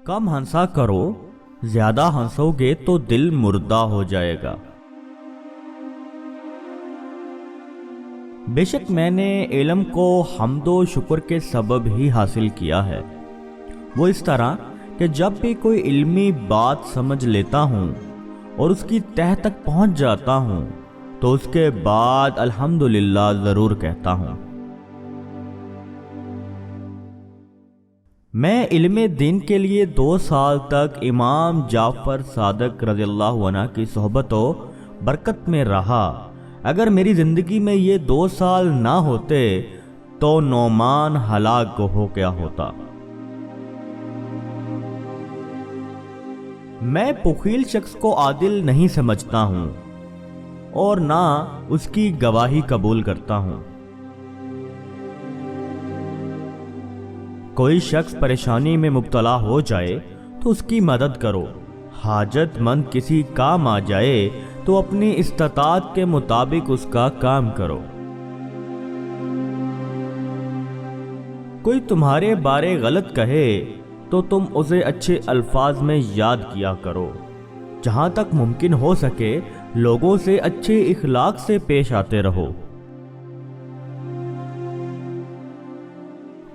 کم ہنسا کرو، زیادہ ہنسو گے تو دل مردہ ہو جائے گا۔ بے شک میں نے علم کو حمد و شکر کے سبب ہی حاصل کیا ہے، وہ اس طرح کہ جب بھی کوئی علمی بات سمجھ لیتا ہوں اور اس کی تہہ تک پہنچ جاتا ہوں تو اس کے بعد الحمدللہ ضرور کہتا ہوں۔ میں علم دین کے لیے 2 سال تک امام جعفر صادق رضی اللہ عنہ کی صحبت و برکت میں رہا۔ اگر میری زندگی میں یہ 2 سال نہ ہوتے تو نعمان ہلاک ہو گیا ہوتا۔ میں بخیل شخص کو عادل نہیں سمجھتا ہوں اور نہ اس کی گواہی قبول کرتا ہوں۔ کوئی شخص پریشانی میں مبتلا ہو جائے تو اس کی مدد کرو، حاجت مند کسی کام آ جائے تو اپنی استطاعت کے مطابق اس کا کام کرو۔ کوئی تمہارے بارے غلط کہے تو تم اسے اچھے الفاظ میں یاد کیا کرو۔ جہاں تک ممکن ہو سکے لوگوں سے اچھے اخلاق سے پیش آتے رہو۔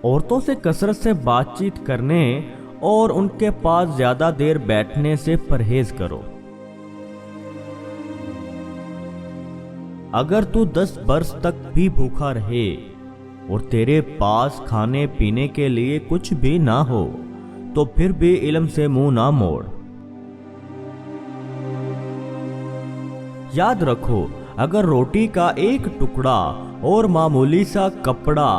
عورتوں سے کثرت سے بات چیت کرنے اور ان کے پاس زیادہ دیر بیٹھنے سے پرہیز کرو۔ اگر تو 10 برس تک بھی بھوکا رہے اور تیرے پاس کھانے پینے کے لیے کچھ بھی نہ ہو تو پھر بھی علم سے منہ نہ موڑ۔ یاد رکھو، اگر روٹی کا ایک ٹکڑا اور معمولی سا کپڑا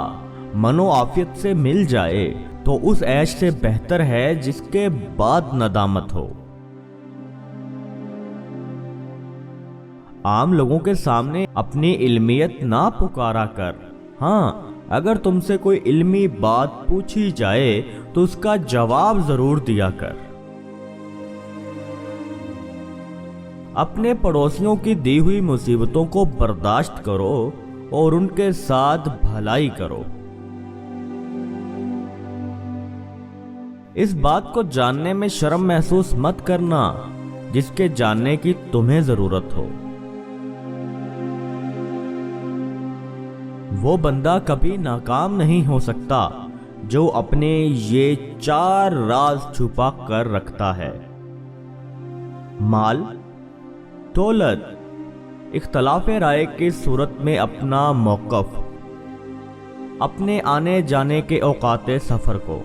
من و عافیت سے مل جائے تو اس عیش سے بہتر ہے جس کے بعد ندامت ہو۔ عام لوگوں کے سامنے اپنی علمیت نہ پکارا کر۔ ہاں، اگر تم سے کوئی علمی بات پوچھی جائے تو اس کا جواب ضرور دیا کر۔ اپنے پڑوسیوں کی دی ہوئی مصیبتوں کو برداشت کرو اور ان کے ساتھ بھلائی کرو۔ اس بات کو جاننے میں شرم محسوس مت کرنا جس کے جاننے کی تمہیں ضرورت ہو۔ وہ بندہ کبھی ناکام نہیں ہو سکتا جو اپنے یہ 4 راز چھپا کر رکھتا ہے: مال، دولت، اختلاف رائے کی صورت میں اپنا موقف، اپنے آنے جانے کے اوقات سفر کو۔